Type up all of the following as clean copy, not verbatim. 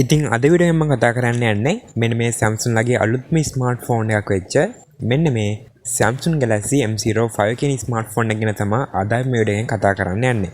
ඉතින් අද වීඩියෝ එකෙන් මම කතා කරන්න යන්නේ මෙන්න මේ Samsung ලගේ අලුත්ම ස්මාර්ට්ෆෝන් එකක් වෙච්ච මෙන්න මේ Samsung Galaxy M05 කියන ස්මාර්ට්ෆෝන් එක ගැන තමයි අද මේ වීඩියෝ එකෙන් කතා කරන්න යන්නේ.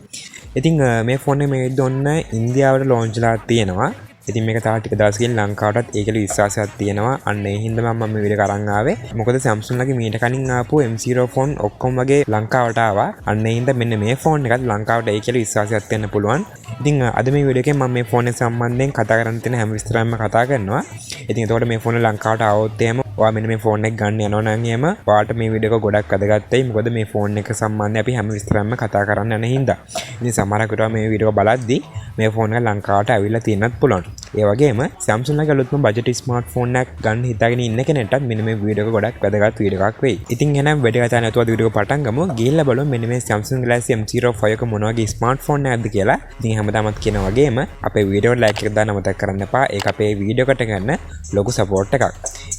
ඉතින් මේ ෆෝන් එක මේ දොන්න ඉන්දියාවට ලොන්ච් වෙලා තියෙනවා. ඉතින් මේක තාම ටික දවසකින් ලංකාවටත් ඒකල විශ්වාසයක් තියෙනවා. අන්න ඒ හින්දා මම මේ වීඩියෝ කරන් ආවේ. මොකද Samsung ලගේ මීට කලින් ආපු M0 ෆෝන් ඔක්කොම වගේ ලංකාවට ආවා. අන්න ඒ හින්දා මෙන්න මේ ෆෝන් එකත් ලංකාවට ඒකල විශ්වාසයක් තියෙන්න පුළුවන්. ඉතින් අද මේ වීඩියෝ එකෙන් මම මේ ෆෝන් එක සම්බන්ධයෙන් කතා කරන්න තියෙන හැම විස්තරයක්ම කතා කරනවා. ඉතින් එතකොට මේ ෆෝන් එක ලංකාවට ආවොත් එහෙම ඔයා මෙන්න මේ ෆෝන් එක ගන්න යනවා නම් එහෙම ඔයාට මේ වීඩියෝ එක ගොඩක් වැදගත් වෙයි. මොකද මේ ෆෝන් එක සම්බන්ධයෙන් අපි හැම විස්තරයක්ම කතා කරන්න යන හින්දා. ඉතින් සමහරක් විට මේ වීඩියෝ බලද්දී මේ ෆෝන් එක ලංකාවට ඇවිල්ලා තියෙන්නත් පුළුවන්. ඒ වගේම Samsung ලගේ අලුත්ම බජට් ස්මාර්ට්ෆෝන් එකක් ගන්න හිතාගෙන ඉන්න කෙනෙක්ට මෙන්න මේ වීඩියෝ එක ගොඩක් වැදගත් වීඩියෝ එකක් වෙයි. ඉතින් එහෙනම් වැඩි කතා නැතුව වීඩියෝ එක පටන් ගමු. ගිහිල්ලා බලමු මෙන්න මේ Samsung Galaxy M05 එක මොන වගේ ස්මාර්ට්ෆෝන් එකක්ද කියලා. ඉතින් හැමදාමත් කියන වගේම අපේ වීඩියෝ එකට ලයික් එක දාන්න මතක් කරන්න එපා. ඒක අපේ වීඩියෝ එකට ගන්න ලොකු සපෝට් එකක්.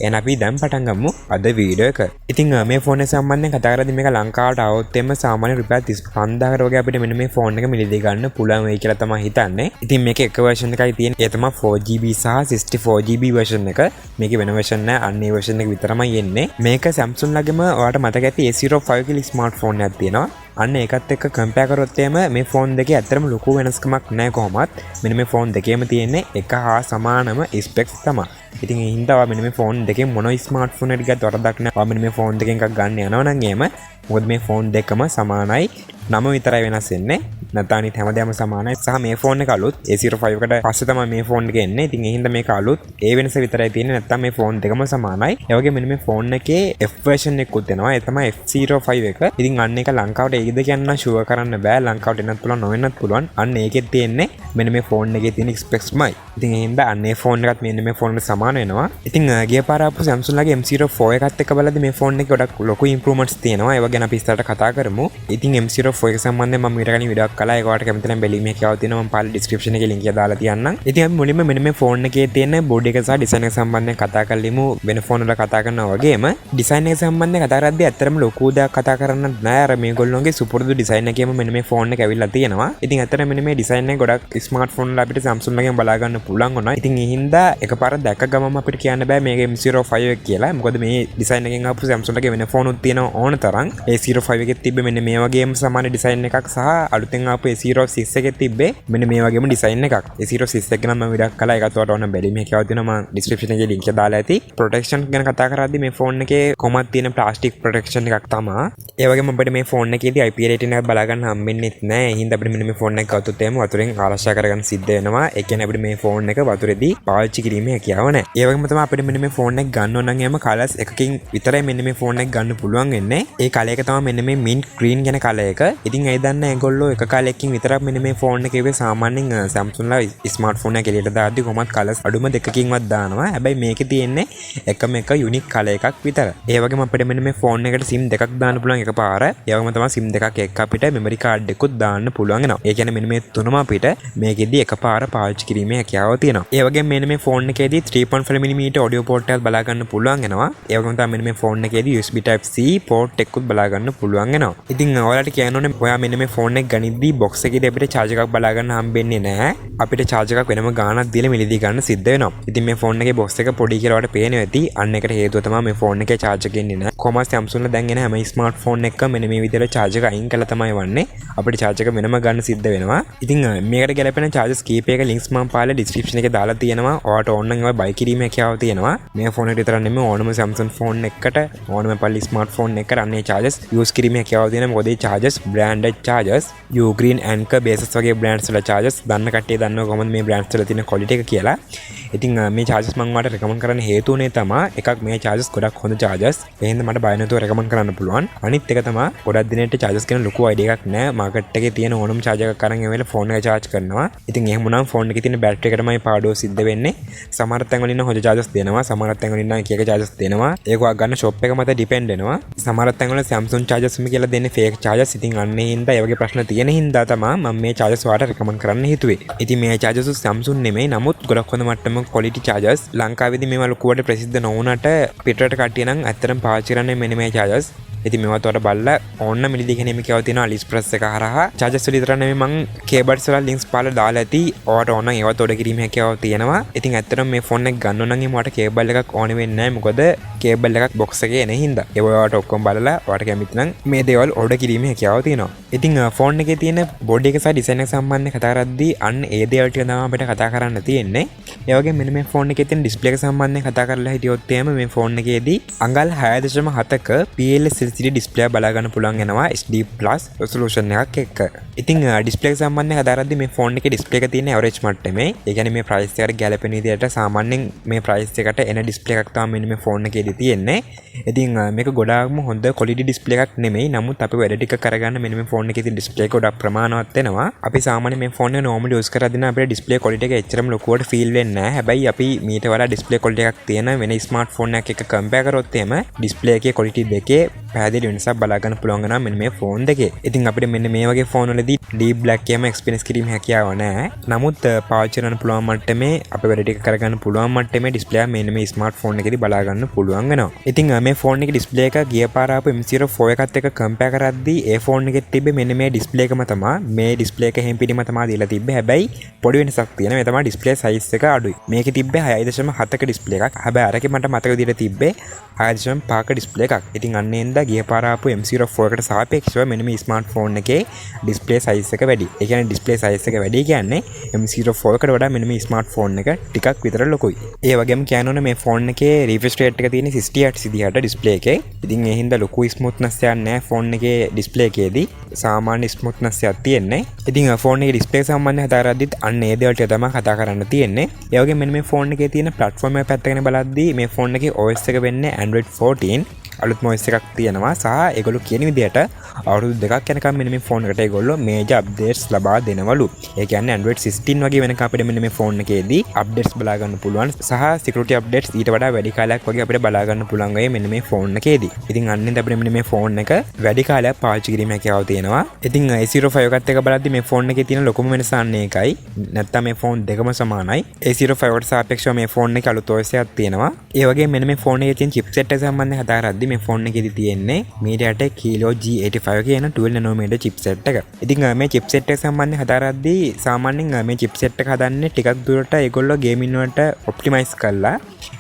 එහෙනම් අපි දැන් පටන් ගමු අද වීඩියෝ එක. ඉතින් මේ ෆෝන් එක සම්බන්ධයෙන් කතා කරද්දී මේක ලංකාවට આવොත් එම සාමාන්‍ය රුපියල් 35000කට වගේ අපිට මෙන්න මේ ෆෝන් එක මිලදී ගන්න පුළුවන් වෙයි කියලා තමයි හිතන්නේ. ඉතින් මේකේ එක version එකයි තියෙන්නේ. ඒ තමයි 4GB සහ 64GB version එක. මේකේ වෙන version නැහැ. අන්න ඒ version එක විතරමයි එන්නේ. මේක Samsung ලගේම ඔයාලට මතක ඇති A05 කියලා ස්මාර්ට්ෆෝන් එකක් තියෙනවා. අන්න ඒකත් එක්ක කම්පෙයාර් කරොත් එහෙම මේ ෆෝන් දෙකේ ඇත්තටම ලොකු වෙනස්කමක් නැහැ කොහොමත්. මෙන්න මේ ෆෝන් දෙකේම තියෙන්නේ එක හා සමානම ස්පෙක්ස් තමයි. ඉතින් ඒ හින්දා ඔයා මෙන්න මේ ෆෝන් දෙකෙන් මොන ස්මාර්ට්ෆෝන් එකක් ගත්තත් වරදක් නැහැ. ඔයා මෙන්න මේ ෆෝන් දෙකෙන් එකක් ගන්න යනවා නම් එහෙම මොකද මේ ෆෝන් දෙකම සමානයි. නම විතරයි වෙනස් වෙන්නේ. නැත්නම් අනිත් හැමදේම සමානයි. සහ මේ ෆෝන් එක අලුත් A05 කට පස්සේ තමයි මේ ෆෝන් එක එන්නේ. ඉතින් ඒ හින්දා මේක අලුත්. ඒ වෙනස විතරයි තියෙන්නේ. නැත්නම් මේ ෆෝන් දෙකම සමානයි. ඒ වගේම මෙන්න මේ ෆෝන් එකේ F version එකකුත් එනවා. ඒ තමයි F05 එක. ඉතින් අන්න ඒක ලංකාවට ඒකද කියන්න ෂුවර් කරන්න බෑ. ලංකාවට එන්නත් පුළුවන් නොවෙන්නත් පුළුවන්. අන්න ඒකෙත් තියෙන්නේ මෙන්න මේ ෆෝන් එකේ තියෙන ස්පෙක්ස්මයි. ඉතින් ඒ හින්දා අන්න ඒ ෆෝන් එකත් මෙන්න මේ ෆෝන් එකට සමාන වෙනවා. ඉතින් ගිය පාර ආපු Samsung ලගේ M04 එකත් එක්ක බලද්දි මේ ෆෝන් එකේ ගොඩක් ලොකු ඉම්ප්‍රූව්මන්ට්ස් තියෙනවා. ඒව ගැන අපි ඉස්සරහට කතා කරමු. ඉතින් M04 එක සම්බන්ධයෙන් මම ඊට කලින් වීඩියෝ එකක් කළා. ඒක ඔයාලට කැමති නම් බැලීමේ හැකියාව තියෙනවා. මම පාල ඩිස්ක්‍රිප්ෂන් එකේ ලින්ක් එක දාලා තියන්නම්. ඉතින් අපි මුලින්ම මෙන්න මේ ෆෝන් එකේ තියෙන බෝඩි එක සහ ඩිසයින් එක සම්බන්ධයෙන් කතා කරලිමු. වෙන ෆෝන් වල කතා කරනවා වගේම ඩිසයින් එක සම්බන්ධයෙන් කතා කරද්දී ඇත්තටම ලොකු දෙයක් කතා කරන්න නෑ. අර මේගොල්ලෝගේ සුපුරුදු ඩිසයින් එකේම මෙන්න මේ ෆෝන් එක ඇවිල්ලා තියෙනවා. ඉතින් ඇත්තටම මෙන්න මේ ඩිසයින් එක ගොඩක් ස්මාර්ට්ෆෝන් වල අපිට Samsung එකෙන් බලා ගන්න පුළුවන් වුණා. ඉතින් ඒ හින්දා එකපාරට දැක්ක ගමම අපිට කියන්න බෑ මේක M05 එක කියලා. මොකද මේ ඩිසයින් එකෙන් ආපු Samsung එකේ වෙන ෆෝන් උත් තියෙනවා ඕන තරම්. A05 එකේ තිබ්බ මෙන්න මේ වගේම සමාන ඩිසයින් එකක් සහ අලුතෙන් ආපු A06 එකේ තිබ්බේ මෙන්න මේ වගේම ඩිසයින් එකක්. A06 එක නම් මම වීඩියෝ එකක් කළා. ඒකත් ඔයාලට ඕන බැලීමේ හැකියාව තියෙනවා. මම ඩිස්ක්‍රිප්ෂන් එකේ ලින්ක් එක දාලා ඇති. ප්‍රොටෙක්ෂන් ගැන කතා කරද්දී මේ ෆෝන් එකේ කොහොමද තියෙන ප්ලාස්ටික් ප්‍රොටෙක්ෂන් එකක් තමයි. ඒ වගේම අපිට මේ ෆෝන් එකේදී IP රේටින් එක බලා ගන්න හම්බෙන්නෙත් නැහැ. ඒ හින්දා අපිට මෙන්න මේ ෆෝන් එක ගත්තොත් එහෙම වතුරෙන් ආරක්ෂා කරගන්න සිද්ධ වෙනවා. ඒ කියන්නේ අපිට මේ ෆෝන් එක වතුරේදී පාවිච්චි කිරීමේ හැකියාව නැහැ. ඒ වගේම තමයි අපිට මෙන්න මේ ෆෝන් එක ගන්න ඕන නම් එහෙම කලර්ස් එකකින් විතරයි මෙන්න මේ ෆෝන් එක ගන්න පුළුවන් වෙන්නේ. ඒ කලර් එක තමයි මෙන්න මේ mint green කියන කලර් එක. ඉතින් ඒ දන්න ඒගොල්ලෝ එක කලරකින් විතරක් මෙන්න මේ ෆෝන් එකේ සාමාන්‍යයෙන් Samsung ලා ස්මාර්ට්ෆෝන් එක එළියට දාද්දි කොහොමත් කලර්ස් අඩුම දෙකකින්වත් දානවා. හැබැයි මේකේ තියෙන්නේ එකම එක යුනික් කලර් එකක් විතර. ඒ වගේම අපිට මෙන්න මේ ෆෝන් එකට SIM දෙකක් දාන්න පුළුවන් එකපාර. ඒ වගේම තමයි SIM දෙකක් එක්ක අපිට මෙමරි කාඩ් එකකුත් දාන්න පුළුවන් වෙනවා. ඒ කියන්නේ මෙන්න මේ තුනම අපිට මේකෙදී එකපාර පාවිච්චි කිරීමේ හැකියාව තියෙනවා. ඒ වගේම මෙන්න මේ ෆෝන් එකේදී 3.5mm ඔඩියෝ පෝට් එකක් බලා ගන්න පුළුවන් වෙනවා. ඒ වගේම තමයි මෙන්න මේ ෆෝන් එකේදී USB type C පෝට් එකකුත් බලා ගන්න පුළුවන් වෙනවා. ඉතින් ඔයාලට කියන්න ඕනේ ඔයා මෙන්න මේ ෆෝන් එක ගනිද්දී බොක්ස් එකේදී අපිට charge එකක් බලා ගන්න හම්බෙන්නේ නැහැ. අපිට charge එකක් වෙනම ගාණක් දීලා මිලදී ගන්න සිද්ධ වෙනවා. ඉතින් මේ ෆෝන් එකේ බොක්ස් එක පොඩි කියලා ඔයාලට පේනවා ඇති. අන්න ඒකට හේතුව තමයි මේ ෆෝන් එකේ charge එක එන්නේ නැහැ. කොහොමද Samsung දැන් එන හැම ස්මාර්ට්ෆෝන් එකකම මෙන්න මේ විදිහට charge එක අයින් කළා තමයි වන්නේ. අපිට charge එක වෙනම ගන්න සිද්ධ වෙනවා. ඉතින් මේකට ගැලපෙන charges කීපයක links මම පාලා description එකේ දාලා තියෙනවා. ඔයාලට ඕන නම් ඒවා buy කිරීමේ හැකියාව තියෙනවා. මේ ෆෝන් එකට විතර නෙමෙයි ඕනම Samsung ෆෝන් එකකට ඕනම පල්ලි ස්මාර්ට්ෆෝන් එකකට අන්නේ charges use කිරීමේ හැකියාව තියෙනවා. මොකද මේ charges branded charges Ugreen Anker Baseus වගේ brands වල charges දන්න කට්ටිය දන්නවා කොහොමද මේ brands වල තියෙන quality එක කියලා. ඉතින් මේ charges මම ඔයාලට recommend කරන්න හේතුව උනේ තමයි එකක් මේ charges ගොඩක් හොඳ charges. ඒ හින්දා මට බය නැතුව recommend කරන්න පුළුවන්. අනිත් එක තමයි ගොඩක් දිනෙට charges කියන ලොකු idea එකක් නැහැ. market එකේ තියෙන ඕනම charger එකක් අරන් ඒ වෙලේ phone එක charge කරනවා. ඉතින් එහෙම වුණාම phone එකේ තියෙන battery එකටමයි පාඩුව සිද්ධ වෙන්නේ. සමහර තැන් වලින් නම් හොඳ charges දෙනවා. සමහර තැන් වලින් නම් එක එක charges දෙනවා. ඒක ඔයා ගන්න shop එක මත depend වෙනවා. සමහර තැන් වල Samsung chargers කියලා දෙන්නේ fake chargers. ඉතින් අන්න ඒ හින්දා ඒ වගේ ප්‍රශ්න තියෙන හින්දා තමයි මම මේ chargers ඔයාලට recommend කරන්න හිතුවේ. ඉතින් මේ chargers Samsung නෙමෙයි. නමුත් ගොඩක් හොඳ මට්ටමක quality chargers. ලංකාවේදී මේවා ලොකුවට ප්‍රසිද්ධ නොවුනට පිටරට කට්ටිය නම් ඇත්තටම පාවිච්චි කරන්නේ මෙන්න මේ chargers. ඉතින් මේවත් ඔයාලට බලලා ඕන්න මිලදී කෙනෙක් කියව තියෙනවා AliExpress එක හරහා chargers වල විතර නෙමෙයි මං cables වල links පාලා දාලා ඇති. ඔයාලට ඕන නම් ඒවත් order කිරීමේ හැකියාව තියෙනවා. ඉතින් ඇත්තටම මේ ෆෝන් එක ගන්න නම් මට cable එකක් ඕනේ වෙන්නේ නැහැ. මොකද cable එකක් box එකේ එන හින්දා. ඒ ඔයාලට ඔක්කොම බලලා ඔයාලට කැමති නම් මේ දේවල් order කිරීමේ හැකියාව තියෙනවා. ඉතින් ෆෝන් එකේ තියෙන body එක සහ design එක සම්බන්ධව කතා කරද්දී අන්න ඒ දේවල් ටික තමයි අපිට කතා කරන්න තියෙන්නේ. ඒ වගේම මෙන්න මේ ෆෝන් එකේ තියෙන display එක සම්බන්ධව කතා කරලා හිටියොත් එහෙම මේ ෆෝන් එකේදී අඟල් 6.7ක PLS LCD display බලා ගන්න පුළුවන් වෙනවා HD+ resolution එකක් එක්ක. ඉතින් display එක සම්බන්ධව කතා කරද්දී මේ ෆෝන් එකේ display එක තියෙන average මට්ටමේ. ඒ කියන්නේ මේ price එකට ගැලපෙන විදිහට සාමාන්‍යයෙන් මේ price එකට එන display එකක් තමයි මෙන්න මේ ෆෝන් එකේදී තියෙන්නේ. ඉතින් මේක ගොඩාක්ම හොඳ quality display එකක් නෙමෙයි. නමුත් අපි වැඩ ටික කරගන්න මෙන්න මේ ෆෝන් එකේ තියෙන display එක ගොඩක් ප්‍රමාණවත් වෙනවා. අපි සාමාන්‍යයෙන් මේ ෆෝන් එක normally use කරද්දී නම් අපේ display quality එක එච්චරම ලොකුවට feel වෙන්නේ නැහැ. හැබැයි අපි මීට වඩා display quality එකක් තියෙන වෙන smartphone එකක් එක්ක compare කරොත් එහෙම display එකේ quality දෙකේ පැහැදිලි වෙනසක් බලා ගන්න පුළුවන් වෙනවා මෙන්න මේ ෆෝන් දෙකේ. ඉතින් අපිට මෙන්න මේ වගේ ෆෝන් වලදී deep black එකම experience කිරීම හැකියාව නැහැ. නමුත් පාවිච්චි කරන්න පුළුවන් මට්ටමේ අපේ වැඩ ටික කරගන්න පුළුවන් මට්ටමේ display එක මෙන්න මේ smartphone එකේදී බලා ගන්න පුළුවන් වෙනවා. ඉතින් මේ ෆෝන් එකේ display එක ගිය පාර ආපු M04 එකත් එක්ක compare කරද්දී ඒ ෆෝන් එකේ තිබ්බේ මෙන්න මේ display එකම තමයි. මේ display එක හැම පිටිම තමයි දීලා තිබ්බේ. හැබැයි පොඩි වෙනසක් තියෙනවා. මේ තමයි display size එක අඩුයි. මේකේ තිබ්බේ 6.7ක display එකක්. හැබැයි අරකේ මට මතක විදිහට තිබ්බේ 6.5ක display එකක්. ඉතින් අන්න එන්දා ගිය පාර ආපු M04 එකට සාපේක්ෂව මෙන්න මේ smartphone එකේ display size එක වැඩි. ඒ කියන්නේ display size එක වැඩි කියන්නේ M04 එකට වඩා මෙන්න මේ smartphone එක ටිකක් විතර ලොකුයි. ඒ වගේම කියන්න ඕනේ මේ phone එකේ refresh rate එක තියෙන්නේ 60 Hz විදිහට display එකේ. ඉතින් ඒ හින්දා ලොකු smoothness එකක් නැහැ phone එකේ display එකේදී. සාමාන්‍ය smoothness එකක් තියෙන්නේ. ඉතින් phone එකේ display සම්බන්ධව කතා කරද්දිත් අන්න ඒ දේවල් ටික තමයි කතා කරන්න තියෙන්නේ. ඒ වගේම මෙන්න මේ phone එකේ තියෙන platform එක පැත්ත ගැන බලද්දී මේ phone එකේ OS එක වෙන්නේ Android 14. අලුත්ම OS එකක් තියෙනවා සහ ඒගොල්ලෝ කියන විදිහට අවුරුදු දෙකක් යනකම් මෙන්න මේ ෆෝන් එකට ඒගොල්ලෝ major updates ලබා දෙනවලු. ඒ කියන්නේ Android 16 වගේ වෙනකම් අපිට මෙන්න මේ ෆෝන් එකේදී updates බලා ගන්න පුළුවන් සහ security updates ඊට වඩා වැඩි කාලයක් වගේ අපිට බලා ගන්න පුළුවන් වෙයි මෙන්න මේ ෆෝන් එකේදී. ඉතින් අන්නෙන් අපිට මෙන්න මේ ෆෝන් එක වැඩි කාලයක් පාවිච්චි කිරීමේ හැකියාව තියෙනවා. ඉතින් A05 එකත් එක්ක බලද්දි මේ ෆෝන් එකේ තියෙන ලොකුම වෙනස අන්න ඒකයි. නැත්තම් මේ ෆෝන් දෙකම සමානයි. A05 කට සාපේක්ෂව මේ ෆෝන් එකේ අලුත් OS එකක් තියෙනවා. ඒ වගේම මෙන්න මේ ෆෝන් එකේ තියෙන chipset එක සම්බන්ධව කතා කරද්දි මේ ෆෝන් එකේදී තියෙන්නේ MediaTek Helio G85 කියන 12 nanometer chipset එක. ඉතින් මේ chipset එක සම්බන්ධව කතා කරද්දී සාමාන්‍යයෙන් මේ chipset එක හදන්නේ ටිකක් දුරට ඒගොල්ලෝ gaming වලට optimize කරලා.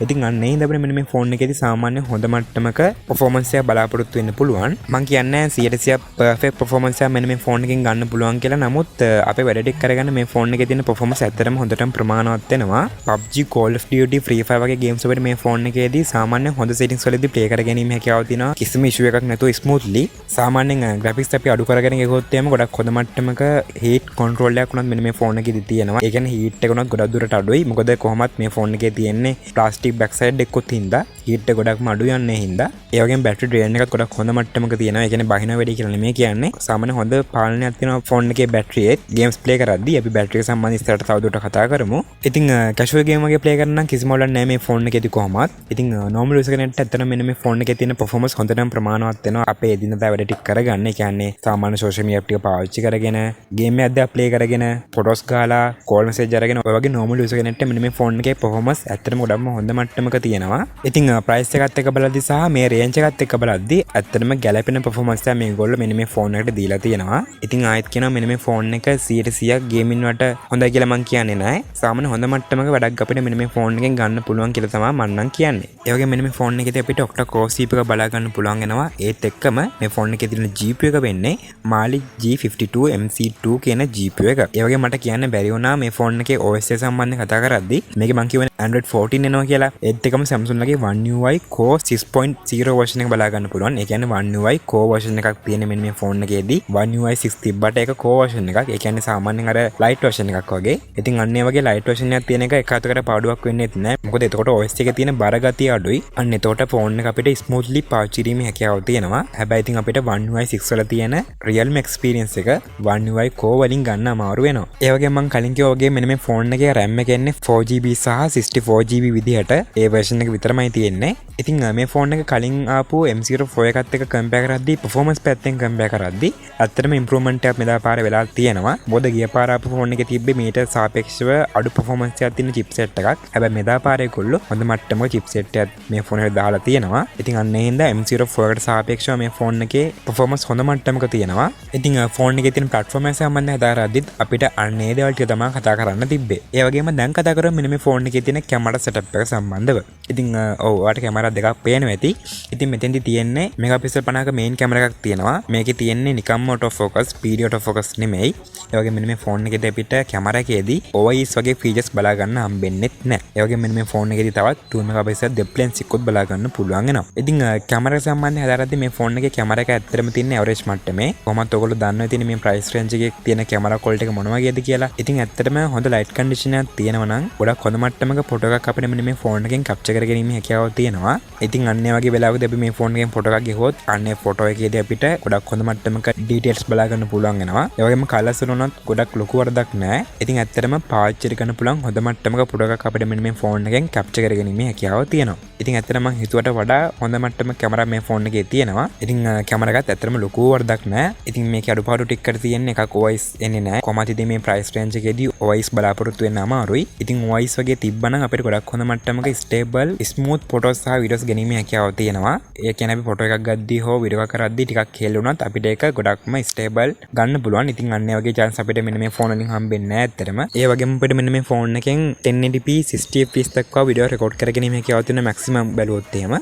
ඉතින් අන්න ඒ හින්දා අපිට මෙන්න මේ ෆෝන් එකේදී සාමාන්‍ය හොඳ මට්ටමක performance එක බලාපොරොත්තු වෙන්න පුළුවන්. මම කියන්නේ 100% perfect performance එක මෙන්න මේ ෆෝන් එකෙන් ගන්න පුළුවන් කියලා. නමුත් අපේ වැඩ ටික කරගන්න මේ ෆෝන් එකේ තියෙන performance ඇත්තටම හොඳටම ප්‍රමාණවත් වෙනවා. PUBG, Call of Duty, Free Fire වගේ games වලට මේ ෆෝන් එකේදී සාමාන්‍ය හොඳ settings වලදී play කරගැනීමේ හැකියාව තියෙනවා. කිසිම issue එකක් නැතුව smoothly. සාමාන්‍යයෙන් graphics අපි අඩු කරගෙන ගියොත් එහෙම ගොඩක් හොඳ මට්ටමක heat control එකක් උනත් මෙන්න මේ ෆෝන් එකේදී තියෙනවා. ඒ කියන්නේ heat එක උනත් ගොඩක් දුරට අඩුයි. මොකද කොහොමත් මේ ෆෝන් එකේ තියෙන්නේ plastic back side එකකුත් හින්දා heat එක ගොඩක්ම අඩු යන්නේ හින්දා. ඒ වගේම battery drain එකත් ගොඩක් හොඳ මට්ටමක තියෙනවා. ඒ කියන්නේ බහින වැඩි කියලා නෙමෙයි කියන්නේ. සාමාන්‍ය හොඳ පාලනයක් තියෙනවා ෆෝන් එකේ battery එකේ. games play කරද්දී අපි battery එක සම්බන්ධ ඉස්සරහට තවදුරටත් කතා කරමු. ඉතින් casual game වගේ play කරන්න නම් කිසිම වලක් නැහැ මේ ෆෝන් එකේදී කොහොමත්. ඉතින් normal use කෙනෙක්ට ඇත්තටම මෙන්න මේ ෆෝන් එකේ තියෙන performance හොඳටම ප්‍රමාණවත් වෙනවා. අපේ එදිනදා වැඩ ටික කරගන්න. ඒ කියන්නේ සාමාන්‍ය social media ටික පාවිච්චි කරගෙන game එකක් දැන් play කරගෙන photos ගාලා call message අරගෙන ඔය වගේ normal use කෙනෙක්ට මෙන්න මේ ෆෝන් එකේ performance ඇත්තටම ගොඩක්ම හොඳ මට්ටමක තියෙනවා. ඉතින් price එකත් එක්ක බලද්දි සහ මේ range එකත් එක්ක බලද්දි ඇත්තටම ගැලපෙන performance එක මේගොල්ලෝ මෙන්න මේ ෆෝන් එකට දීලා තියෙනවා. ඉතින් ආයෙත් කියනවා මෙන්න මේ ෆෝන් එක 100% gaming වලට හොඳයි කියලා මම කියන්නේ නැහැ. සාමාන්‍ය හොඳ මට්ටමක වැඩක් අපිට මෙන්න මේ ෆෝන් එකෙන් ගන්න පුළුවන් කියලා තමයි මම නම් කියන්නේ. ඒ වගේම මෙන්න මේ ෆෝන් එකේදී අපිට octa core CPU එක බලා ගන්න පුළුවන් වෙනවා. ඒත් එක්කම මේ ෆෝන් එකේ තියෙන GPU එක වෙන්නේ Mali G52 MC2 කියන GPU එක. ඒ වගේ මට කියන්න බැරි වුණා මේ ෆෝන් එකේ OS එක සම්බන්ධව කතා කරද්දී මේකේ මම කියවනේ Android 14 එනවා කියලා. ඒත් එක්කම Samsung ලගේ One UI Core 6.0 version එක බලා ගන්න පුළුවන්. ඒ කියන්නේ One UI Core version එකක් තියෙන මෙන්න මේ ෆෝන් එකේදී One UI 6 තිබ්බට ඒක Core version එකක්. ඒ කියන්නේ සාමාන්‍යයෙන් අර light version එකක් වගේ. ඉතින් අන්න ඒ වගේ light version එකක් තියෙන එක එක අතකට පාඩුවක් වෙන්නේ නැහැ. මොකද එතකොට OS එකේ තියෙන බර ගතිය අඩුයි. අන්න එතකොට ෆෝන් එක අපිට smoothly පාවිච්චි කිරීමේ හැකියාව තියෙනවා. හැබැයි ඉතින් අපිට One UI 6 වල තියෙන realme experience එක One UI Core වලින් ගන්න අමාරු වෙනවා. ඒ වගේම මම කලින් කිව්වා වගේ මෙන්න මේ ෆෝන් එකේ RAM එක එන්නේ 4GB සහ 64GB විදිහට ඒ version එක විතරමයි තියෙන්නේ. ඉතින් මේ ෆෝන් එක කලින් ආපු M04 එකත් එක්ක compare කරද්දී performance පැත්තෙන් compare කරද්දී ඇත්තටම improvement එකක් මෙදා පාර වෙලා තියෙනවා. මොකද ගිය පාර ආපු ෆෝන් එකේ තිබ්බේ මීට සාපේක්ෂව අඩු performance එකක් තියෙන chipset එකක්. හැබැයි මෙදා පාරේ කොල්ලෝ හොඳ මට්ටමක chipset එකක් මේ ෆෝන් එකට දාලා තියෙනවා. ඉතින් අන්න අන්න හින්දා M04 එකට සාපේක්ෂව මේ ෆෝන් එකේ performance හොඳ මට්ටමක තියෙනවා. ඉතින් ෆෝන් එකේ තියෙන platform එක සම්බන්ධව හදාරද්දිත් අපිට අන්න ඒ දේවල් ටික තමයි කතා කරන්න තිබ්බේ. ඒ වගේම දැන් කතා කරමු මෙන්න මේ ෆෝන් එකේ තියෙන කැමරා setup එක සම්බන්ධව. ඉතින් ඔව් ඔයාලට කැමරා දෙකක් පේනවා ඇති. ඉතින් මෙතෙන්දි තියෙන්නේ මෙගාපික්සල් 50ක මේන් කැමරා එකක් තියෙනවා. මේකේ තියෙන්නේ නිකම්ම auto focus, PD auto focus නෙමෙයි. ඒ වගේම මෙන්න මේ ෆෝන් එකේදී අපිට කැමරා එකේදී OIS වගේ features බලා ගන්න හම්බෙන්නෙත් නැහැ. ඒ වගේම මෙන්න මේ ෆෝන් එකේදී තවත් 2 මෙගාපික්සල් depth lens එකකුත් බලා ගන්න පුළුවන් වෙනවා. ඉතින් කැමරා සම්බන්ධයෙන් හදාරද්දී මේ ෆෝන් එකේ කැමරා එක ඇත්තටම තියෙන average මට්ටමේ. කොහොමත් ඔයගොල්ලෝ දන්නවා තියෙන මේ price range එකේ තියෙන කැමරා quality එක මොන වගේද කියලා. ඉතින් ඇත්තටම හොඳ light condition එකක් තියෙනවා නම් ගොඩක් හොඳ මට්ටමක ෆොටෝ එකක් අපිට මෙන්න මේ ෆෝන් එකෙන් capture කරගැනීමේ හැකියාව තියෙනවා. ඉතින් අන්න ඒ වගේ වෙලාවකදී අපි මේ ෆෝන් එකෙන් ෆොටෝ එකක් ගෙහුවොත් අන්න ඒ ෆොටෝ එකේදී අපිට ගොඩක් හොඳ මට්ටමක details බලා ගන්න පුළුවන් වෙනවා. ඒ වගේම colours වලුණත් ගොඩක් ලොකු වරදක් නැහැ. ඉතින් ඇත්තටම පාවිච්චි කරන්න පුළුවන් හොඳ මට්ටමක ෆොටෝ එකක් අපිට මෙන්න මේ ෆෝන් එකෙන් capture කරගැනීමේ හැකියාව තියෙනවා. ඉතින් ඇත්තටම මම හිතුවට වඩා හොඳ මට්ටමක කැමරා මේ ෆෝන් එකේ තියෙනවා. ඉතින් කැමරා එකත් ඇත්තටම ලොකු වරදක් නැහැ. ඉතින් මේකේ අඩුපාඩු ටිකකට තියෙන එකක් OIS එන්නේ නැහැ. කොහොමද ඉතින් මේ price range එකේදී OIS බලාපොරොත්තු වෙන්න අමාරුයි. ඉතින් OIS වගේ තිබ්බනම් අපිට ගොඩක් හොඳ මට්ටමක stable smooth photos සහ videos ගැනීමේ හැකියාව තියෙනවා. ඒ කියන්නේ අපි ෆොටෝ එකක් ගද්දී හෝ වීඩියෝ එකක් කරද්දී ටිකක් හෙල් වුණත් අපිට ඒක ගොඩක්ම stable ගන්න පුළුවන්. ඉතින් අන්න ඒ වගේ chance අපිට මෙන්න මේ ෆෝන් වලින් හම්බෙන්නේ නැහැ ඇත්තටම. ඒ වගේම අපිට මෙන්න මේ ෆෝන් එකෙන් 1080p 60 fps දක්වා වීඩියෝ රෙකෝඩ් කරගැනීමේ හැකියාව තියෙන maximum බැලුවොත් එහෙම.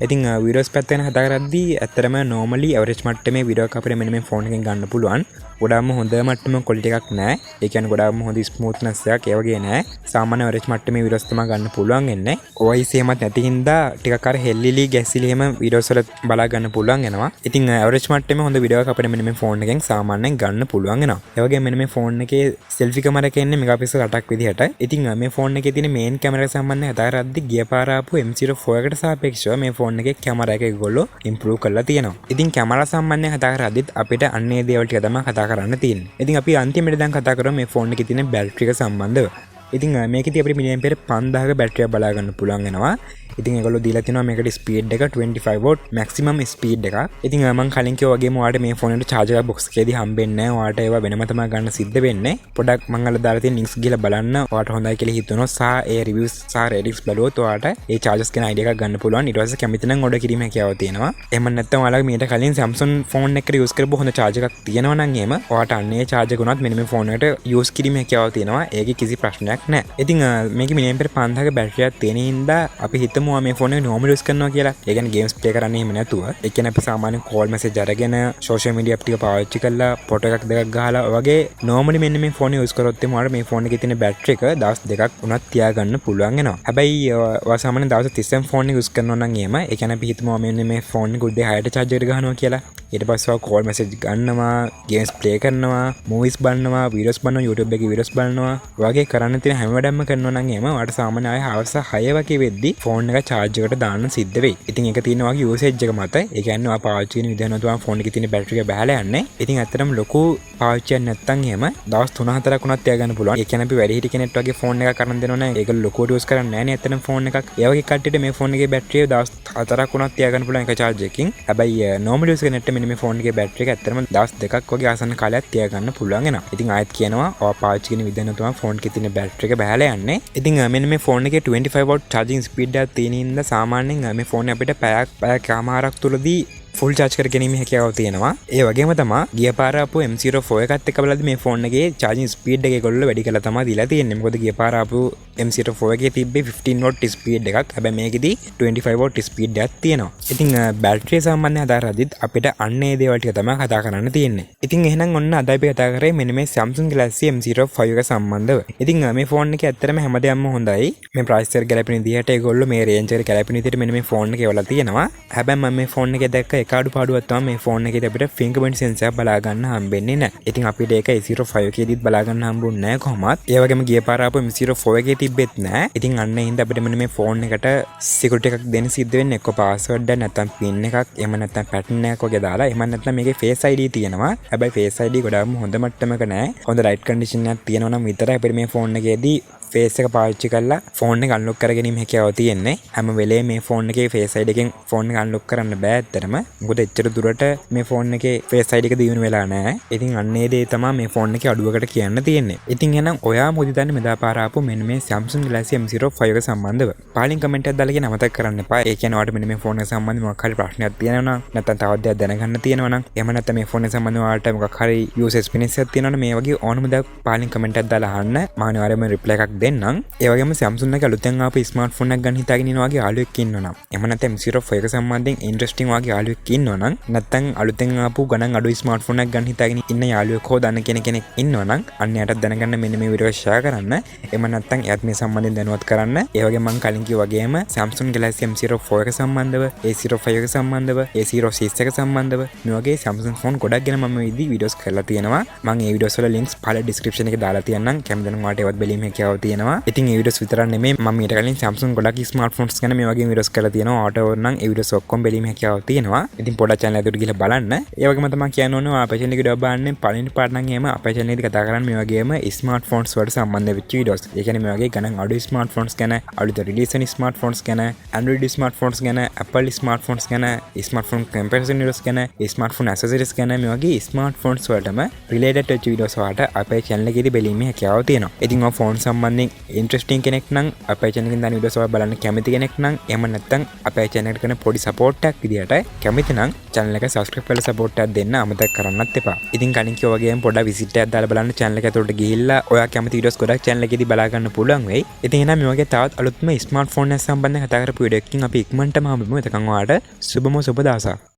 ඉතින් වීඩියෝස් පැත්තෙන් හදාගද්දී ඇත්තටම normally average මට්ටමේ වීඩියෝ එකක් අපිට මෙන්න මේ ෆෝන් එකෙන් ගන්න පුළුවන්. ගොඩාක්ම හොඳ මට්ටමක quality එකක් නැහැ. ඒ කියන්නේ ගොඩාක්ම හොඳ smoothness එකක් ඒ වගේ නැහැ. සාමාන්‍ය average මට්ටමේ වීඩියෝස් තමයි ගන්න පුළුවන් වෙන්නේ. OIS එහෙමත් නැති හින්දා ටිකක් අර හෙල්ලිලි ගැසිලි එහෙම වීඩියෝස් වල බලා ගන්න පුළුවන් වෙනවා. ඉතින් average මට්ටමේ හොඳ වීඩියෝ එකක් අපිට මෙන්න මේ ෆෝන් එකෙන් සාමාන්‍යයෙන් ගන්න පුළුවන් වෙනවා. ඒ වගේම මෙන්න මේ ෆෝන් එකේ selfie camera එක එන්නේ මෙගාපික්සල් 8ක් විදිහට. ඉතින් මේ ෆෝන් එකේ තියෙන main camera සම්බන්ධයෙන් හදාරද්දී ගිය පාර ආපු M04 එකට සාපේක්ෂව මේ ෆෝන් එකේ camera එක ඒගොල්ලෝ improve කරලා තියෙනවා. ඉතින් camera සම්බන්ධයෙන් හදාරද්දිත් අපිට අන්නේ දේවල් ටික තමයි කතා කරන්න තියෙන්නේ. ඉතින් අපි අන්තිමට දැන් කතා කරමු මේ ෆෝන් එකේ තියෙන බැටරි එක සම්බන්ධව. ඉතින් මේකෙදී අපිට මිලියම්පියර් 5000ක බැටරියක් බලා ගන්න පුළුවන් වෙනවා. ඉතින් ඒගොල්ලෝ දීලා තිනවා මේකට ස්පීඩ් එක 25 වෝට් මැක්සිමම් ස්පීඩ් එකක්. ඉතින් මම කලින් කිව්වා වගේම ඔයාලට මේ ෆෝන් එකට charger box එකේදී හම්බෙන්නේ නැහැ. ඔයාලට ඒවා වෙනම තමයි ගන්න සිද්ධ වෙන්නේ. පොඩක් මම අර දාලා තියෙන links ගිහලා බලන්න. ඔයාලට හොඳයි කියලා හිතුනොත් සහ ඒ reviews සහ ratings බලුවොත් ඔයාලට ඒ chargers ගැන idea එකක් ගන්න පුළුවන්. ඊට පස්සේ කැමති නම් order කිරීමේ හැකියාව තියෙනවා. එහෙම නැත්නම් ඔයාලගේ මීට කලින් Samsung ෆෝන් එකකට use කරපු හොඳ charger එකක් තියෙනවා නම් එහෙම ඔයාලට අන්නේ charger ගුණත් මෙන්න මේ ෆෝන් එකට use කිරීමේ හැකියාව තියෙනවා. ඒකේ කිසි ප්‍රශ්නයක් නැහැ. ඉතින් මේක මිලියම්පියර් 5000ක බැටරියක් තියෙන හින්දා අපි හිතමු මේ ෆෝන් එක normal use කරනවා කියලා. ඒ කියන්නේ games play කරන්නේ එහෙම නැතුව. ඒ කියන්නේ අපි සාමාන්‍යයෙන් call message අරගෙන social media app ටික පාවිච්චි කරලා ෆොටෝ එකක් දෙකක් ගහලා වගේ normally මෙන්න මේ ෆෝන් එක use කරොත් එහම ඔයාලට මේ ෆෝන් එකේ තියෙන බැටරි එක දවස් දෙකක් උනත් තියාගන්න පුළුවන් වෙනවා. හැබැයි ඔයා සාමාන්‍යයෙන් දවස් 30ක් ෆෝන් එක use කරනවා නම් එහෙම ඒ කියන්නේ අපි හිතමු මෙන්න මේ ෆෝන් එක උදේ 6ට charger එක ගහනවා කියලා. ඊට පස්සේ ඔයා call message ගන්නවා, games play කරනවා, movies බලනවා, videos බලනවා, YouTube එකේ videos බලනවා වගේ කරන්න තියෙන හැම වැඩක්ම කරනවා නම් එහෙම ඔයාලට සාමාන්‍ය ආය හවස 6 වගේ වෙද්දි ෆෝන් එක charge එකට දාන්න සිද්ධ වෙයි. ඉතින් ඒක තියෙන වගේ usage එක මත. ඒ කියන්නේ ඔයා පාවිච්චි කරන විදිහ නැතුව ෆෝන් එකේ තියෙන බැටරි එක බහලා යන්නේ. ඉතින් ඇත්තටම ලොකු පාවිච්චියක් නැත්තම් එහෙම දවස් 3-4ක් උනත් තියාගන්න පුළුවන්. ඒ කියන්නේ අපි වැඩි හිටි කෙනෙක් වගේ ෆෝන් එකක් කරන් දෙනවා නම් ඒක ලොකුවට use කරන්නේ නැහැ නේ ඇත්තටම ෆෝන් එකක්. ඒ වගේ කට්ටියට මේ ෆෝන් එකේ බැටරිය දවස් 4ක් උනත් තියාගන්න පුළුවන් එක charge එකකින්. හැබැයි normal use කරනට මෙන්න මේ ෆෝන් එකේ බැටරි එක ඇත්තටම දවස් 2ක් වගේ ආසන්න කාලයක් තියාගන්න පුළුවන් වෙනවා. ඉතින් ආයෙත් කියනවා ඔයා පාවිච්චි කරන විදිහ නැතුව ෆෝන් එකේ තියෙන බැටරි එක බහලා යන්නේ. ඉතින් මෙන්න මේ ෆෝන් එකේ 25 watt charging speed එකක් තියෙන හින්දා සාමාන්‍යයෙන් මේ ෆෝන් අපිට පැයකමාරක් තුලදී ෆුල් charge කර ගැනීමේ හැකියාව තියෙනවා. ඒ වගේම තමයි ගිය පාර ආපු M04 එකත් එක්ක බලද්දි මේ ෆෝන් එකේ charging speed එක ඒගොල්ලෝ වැඩි කරලා තමයි දීලා තියෙන්නේ. මොකද ගිය පාර ආපු M04 එකේ තිබ්බේ 15 watt speed එකක්. හැබැයි මේකෙදි 25 watt speed එකක් තියෙනවා. ඉතින් බැටරිය සම්බන්ධයෙන් හදාරද්දිත් අපිට අන්න ඒ දේවල් ටික තමයි කතා කරන්න තියෙන්නේ. ඉතින් එහෙනම් ඔන්න අද අපි කතා කරේ මෙන්න මේ Samsung Galaxy M05 එක සම්බන්ධව. ඉතින් මේ ෆෝන් එකේ ඇත්තටම හැමදේම හොඳයි. මේ price එක ගැලපෙන විදිහට ඒගොල්ලෝ මේ range එකට ගැලපෙන විදිහට මෙන්න මේ ෆෝන් එකේ වල තියෙනවා. හැබැයි මම මේ ෆෝන් එකේ දැක්ක එක අඩුපාඩුවක් තමයි මේ ෆෝන් එකේ අපිට fingerprint sensor බලා ගන්න හම්බෙන්නේ නැහැ. ඉතින් අපිට ඒක A05 එකේදීත් බලා ගන්න හම්බුන්නේ නැහැ කොහොමත්. ඒ වගේම ගිය පාර ආපු M04 එකේ තිබෙත් නැහැ. ඉතින් අන්න ඒ හින්දා අපිට මෙන්න මේ ෆෝන් එකට security එකක් දෙන්න සිද්ධ වෙන්නේ එක්ක password එක නැත්නම් pin එකක් එහෙම නැත්නම් pattern එකක් වගේ දාලා එහෙම නැත්නම් මේකේ face ID තියෙනවා. හැබැයි face ID ගොඩාක්ම හොඳ මට්ටමක නැහැ. හොඳ light condition එකක් තියෙනවා නම් විතරයි අපිට මේ ෆෝන් එකේදී ෆේස් එක පාවිච්චි කරලා ෆෝන් එක අන්ලොක් කර ගැනීම හැකියාව තියෙන්නේ. හැම වෙලේම මේ ෆෝන් එකේ ෆේස් ID එකෙන් ෆෝන් එක අන්ලොක් කරන්න බෑ ඇත්තටම. මොකද එච්චර දුරට මේ ෆෝන් එකේ ෆේස් ID එක දියුණු වෙලා නැහැ. ඉතින් අන්නේ දේ තමයි මේ ෆෝන් එකේ අඩුවකට කියන්න තියෙන්නේ. ඉතින් එහෙනම් ඔයා මොකද දන්නේ මෙදා පාර ආපු මෙන්න මේ Samsung Galaxy M05 එක සම්බන්ධව. පාලින් කමෙන්ට් එකක් දාලා කියන අමතක කරන්න එපා. ඒ කියන්නේ ඔයාලට මෙන්න මේ ෆෝන් එක සම්බන්ධව මොකක් හරි ප්‍රශ්නයක් තියෙනවා නම් නැත්නම් තවත් දෙයක් දැනගන්න තියෙනවා නම් එහෙම නැත්නම් මේ ෆෝන් එක සම්බන්ධව ඔයාලට මොකක් හරි user experience එකක් තියෙනවා නම් මේ වගේ ඕනම දෙයක් පාලින් කමෙන්ට් එකක් දාලා අහන්න. මම අනිවාර්යයෙන්ම reply එකක් දෙන්නම්. ඒ වගේම Samsung එකේ අලුතෙන් ආපු ස්මාර්ට්ෆෝන් එකක් ගන්න හිතාගෙන ඉන්න වගේ යාළුවෙක් ඉන්නවා නම් එහෙම නැත්නම් M05 එක සම්බන්ධයෙන් ඉන්ට්‍රස්ටිං වගේ යාළුවෙක් ඉන්නවා නම් නැත්නම් අලුතෙන් ආපු ගණන් අඩු ස්මාර්ට්ෆෝන් එකක් ගන්න හිතාගෙන ඉන්න යාළුවෙක් හෝ දන්න කෙනෙක් ඉන්නවා නම් අන්න යාට දැනගන්න මෙන්න මේ වීඩියෝ ෂෙයා කරන්න. එහෙම නැත්නම් එයාත් මේ සම්බන්ධයෙන් දැනුවත් කරන්න. ඒ වගේම මම කලින් කිව්වා වගේම Samsung Galaxy M04 එක සම්බන්ධව, A05 එක සම්බන්ධව, A06 එක සම්බන්ධව මේ වගේ Samsung ෆෝන් ගොඩක් ගැන මම මේ වීඩියෝස් කරලා තියෙනවා. මම ඒ වීඩියෝස් වල ලින්ක්ස් පහළ description එකේ දාලා තියන්නම්. කැමති නම් ඔයාලට ඒවත් බැලීමේ හැකියාව තියෙනවා. ඉතින් ඒ වීඩියෝස් විතරක් නෙමෙයි මම ඊට කලින් Samsung ගොඩක් ස්මාර්ට්ෆෝන්ස් ගැන මේ වගේ වීඩියෝස් කරලා තියෙනවා. ඔයාලට ඕන නම් ඒ වීඩියෝස් ඔක්කොම බැලීමේ හැකියාව තියෙනවා. ඉතින් පොඩක් channel එකට ගිහලා බලන්න. ඒ වගේම තමයි කියන්න ඕනේ අපේ channel එක වීඩියෝ බලන්නේ පළවෙනි පාට නම් එහෙම අපේ channel එකේදී කතා කරන්නේ මේ වගේම ස්මාර්ට්ෆෝන්ස් වලට සම්බන්ධ වෙච්ච වීඩියෝස්. ඒ කියන්නේ මේ වගේ ගණන් අඩු ස්මාර්ට්ෆෝන්ස් ගැන, අලුත රිලීස් වෙන ස්මාර්ට්ෆෝන්ස් ගැන, Android ස්මාර්ට්ෆෝන්ස් ගැන, Apple ස්මාර්ට්ෆෝන්ස් ගැන, ස්මාර්ට්ෆෝන් කම්පැරිසන් වීඩියෝස් ගැන, ස්මාර්ට්ෆෝන් ඇසසරිස් ගැන මේ වගේ ස්මාර්ට්ෆෝන්ස් වලටම රිලේටඩ් වෙච්ච වීඩියෝස් වලට අපේ channel එකේදී බැලීමේ හැකියාව තියෙනවා. ඉතින් ඔය ෆෝන් සම්බන්ධයෙන් ඉන්ට්‍රස්ටිං කෙනෙක් නම් අපේ channel එකෙන් දාන වීඩියෝස් ඔයා බලන්න කැමති කෙනෙක් නම් එහෙම නැත්නම් අපේ channel එකට කරන පොඩි support එකක් විදියට කැමති නම් channel එක subscribe කරලා support එකක් දෙන්න අමතක කරන්නත් එපා. ඉතින් කලින් කිව්වා වගේම පොඩ්ඩක් visit එකක් දාලා බලන්න channel එක ඇතුළට ගිහිල්ලා ඔයා කැමති වීඩියෝස් ගොඩක් channel එකේදී බලා ගන්න පුළුවන් වෙයි. ඉතින් එහෙනම් මේ වගේ තවත් අලුත්ම ස්මාර්ට්ෆෝන් එක සම්බන්ධව කතා කරපු වීඩියෝ එකකින් අපි ඉක්මනටම හමුවෙමු. එතකන් ඔයාලට සුබම සුබ දවසක්.